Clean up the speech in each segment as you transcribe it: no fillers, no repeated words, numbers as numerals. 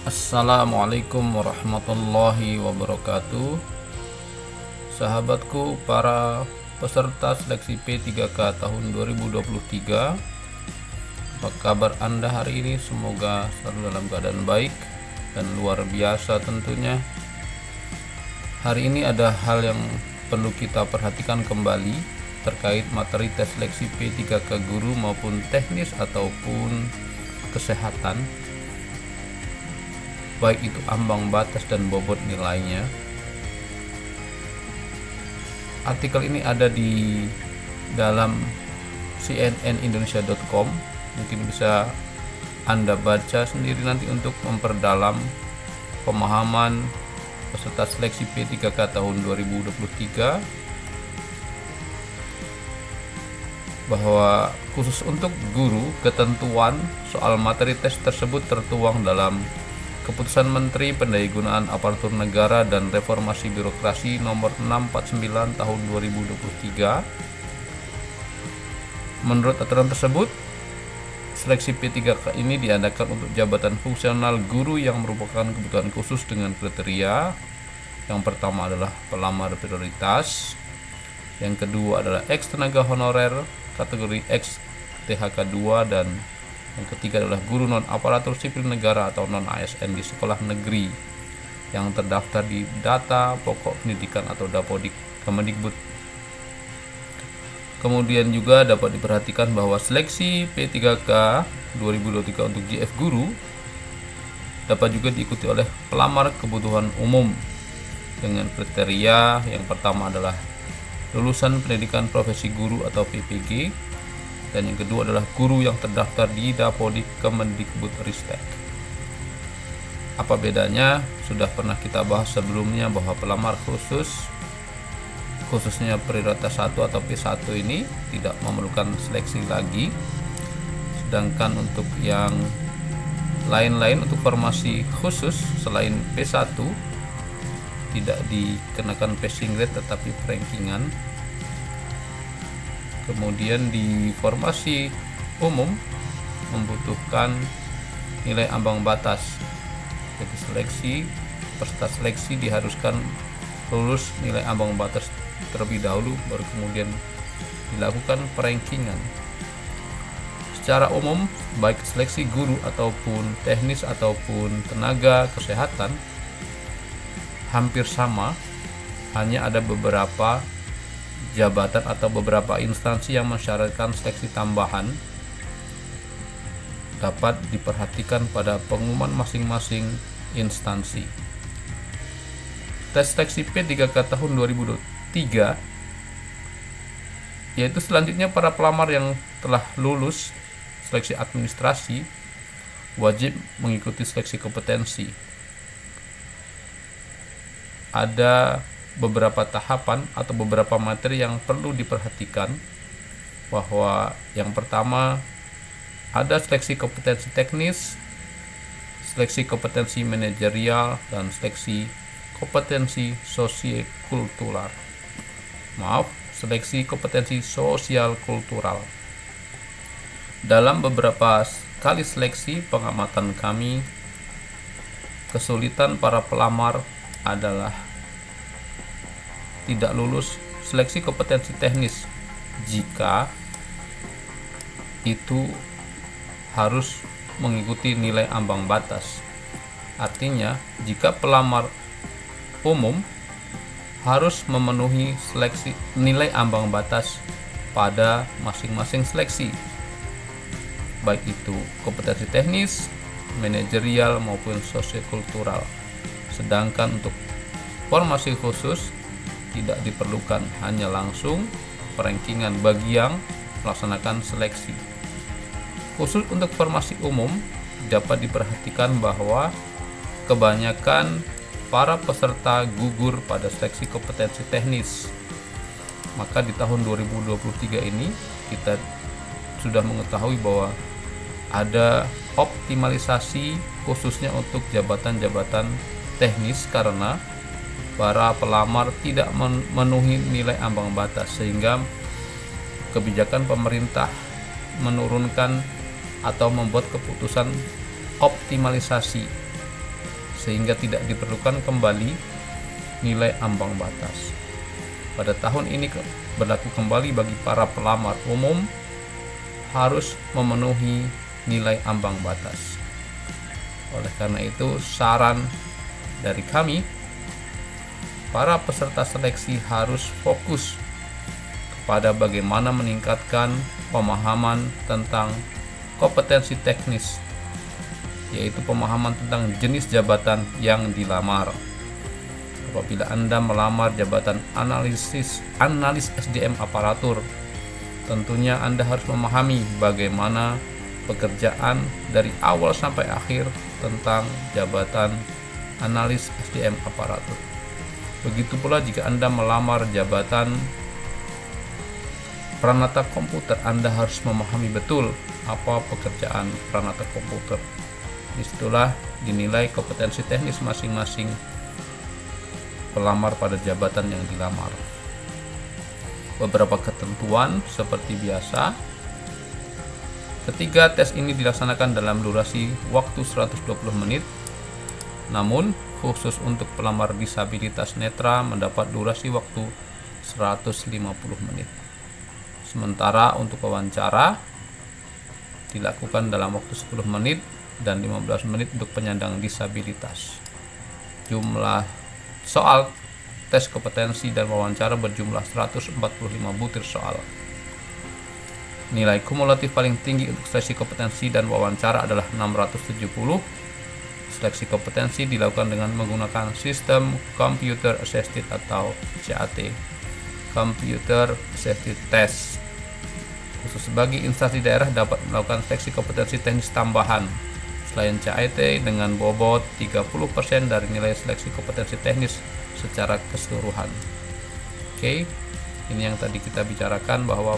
Assalamualaikum warahmatullahi wabarakatuh. Sahabatku, para peserta seleksi P3K tahun 2023, apa kabar Anda hari ini? Semoga selalu dalam keadaan baik dan luar biasa tentunya. Hari ini ada hal yang perlu kita perhatikan kembali terkait materi tes seleksi P3K guru maupun teknis ataupun kesehatan, baik itu ambang batas dan bobot nilainya. Artikel ini ada di dalam cnnindonesia.com, mungkin bisa Anda baca sendiri nanti untuk memperdalam pemahaman peserta seleksi P3K tahun 2023, bahwa khusus untuk guru, ketentuan soal materi tes tersebut tertuang dalam Keputusan Menteri Pendayagunaan Aparatur Negara dan Reformasi Birokrasi Nomor 649 Tahun 2023. Menurut aturan tersebut, seleksi P3K ini diadakan untuk jabatan fungsional guru yang merupakan kebutuhan khusus dengan kriteria. Yang pertama adalah pelamar prioritas, yang kedua adalah ex tenaga honorer kategori X THK 2, dan yang ketiga adalah guru non aparatur sipil negara atau non ASN di sekolah negeri yang terdaftar di data pokok pendidikan atau Dapodik Kemendikbud. Kemudian juga dapat diperhatikan bahwa seleksi P3K 2023 untuk JF guru dapat juga diikuti oleh pelamar kebutuhan umum dengan kriteria yang pertama adalah lulusan pendidikan profesi guru atau PPG, dan yang kedua adalah guru yang terdaftar di Dapodik Kemendikbud Ristek. Apa bedanya? Sudah pernah kita bahas sebelumnya bahwa pelamar khususnya prioritas 1 atau P1 ini tidak memerlukan seleksi lagi, sedangkan untuk yang lain-lain untuk formasi khusus selain P1 tidak dikenakan passing grade tetapi rankingan. Kemudian di formasi umum membutuhkan nilai ambang batas. Jadi peserta seleksi diharuskan lulus nilai ambang batas terlebih dahulu, baru kemudian dilakukan perankingan. Secara umum, baik seleksi guru ataupun teknis ataupun tenaga kesehatan hampir sama, hanya ada beberapa jabatan atau beberapa instansi yang mensyaratkan seleksi tambahan. Dapat diperhatikan pada pengumuman masing-masing instansi. Tes seleksi P3K tahun 2023, yaitu selanjutnya para pelamar yang telah lulus seleksi administrasi wajib mengikuti seleksi kompetensi. Ada beberapa tahapan atau beberapa materi yang perlu diperhatikan, bahwa yang pertama ada seleksi kompetensi teknis, seleksi kompetensi manajerial, dan seleksi kompetensi sosial-kultural. Seleksi kompetensi sosial kultural. Dalam beberapa kali seleksi pengamatan kami, kesulitan para pelamar adalah tidak lulus seleksi kompetensi teknis jika itu harus mengikuti nilai ambang batas. Artinya, jika pelamar umum harus memenuhi seleksi nilai ambang batas pada masing-masing seleksi, baik itu kompetensi teknis, manajerial maupun sosiokultural. Sedangkan untuk formasi khusus tidak diperlukan, hanya langsung perankingan bagi yang melaksanakan seleksi. Khusus untuk formasi umum dapat diperhatikan bahwa kebanyakan para peserta gugur pada seleksi kompetensi teknis. Maka di tahun 2023 ini kita sudah mengetahui bahwa ada optimalisasi khususnya untuk jabatan-jabatan teknis karena para pelamar tidak memenuhi nilai ambang batas, sehingga kebijakan pemerintah menurunkan atau membuat keputusan optimalisasi sehingga tidak diperlukan kembali nilai ambang batas. Pada tahun ini berlaku kembali bagi para pelamar umum harus memenuhi nilai ambang batas. Oleh karena itu, saran dari kami, para peserta seleksi harus fokus kepada bagaimana meningkatkan pemahaman tentang kompetensi teknis, yaitu pemahaman tentang jenis jabatan yang dilamar. Apabila Anda melamar jabatan analis SDM aparatur, tentunya Anda harus memahami bagaimana pekerjaan dari awal sampai akhir tentang jabatan analis SDM aparatur. Begitu pula jika Anda melamar jabatan peranata komputer, Anda harus memahami betul apa pekerjaan peranata komputer. Disitulah dinilai kompetensi teknis masing-masing pelamar pada jabatan yang dilamar. Beberapa ketentuan seperti biasa. Ketiga tes ini dilaksanakan dalam durasi waktu 120 menit. Namun, khusus untuk pelamar disabilitas netra mendapat durasi waktu 150 menit. Sementara untuk wawancara dilakukan dalam waktu 10 menit dan 15 menit untuk penyandang disabilitas. Jumlah soal tes kompetensi dan wawancara berjumlah 145 butir soal. Nilai kumulatif paling tinggi untuk seleksi kompetensi dan wawancara adalah 670. Seleksi kompetensi dilakukan dengan menggunakan sistem Computer Assisted atau CAT, Computer Assisted Test. Khusus bagi instansi daerah dapat melakukan seleksi kompetensi teknis tambahan selain CAT dengan bobot 30% dari nilai seleksi kompetensi teknis secara keseluruhan. Oke, ini yang tadi kita bicarakan bahwa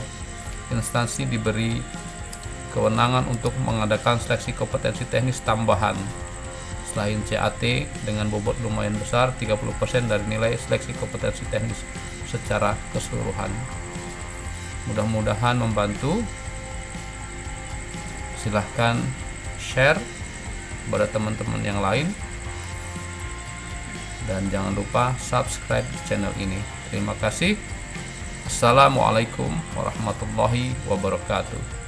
instansi diberi kewenangan untuk mengadakan seleksi kompetensi teknis tambahan selain CAT dengan bobot lumayan besar 30% dari nilai seleksi kompetensi teknis secara keseluruhan. Mudah-mudahan membantu. Silahkan share kepada teman-teman yang lain dan jangan lupa subscribe di channel ini. Terima kasih. Assalamualaikum warahmatullahi wabarakatuh.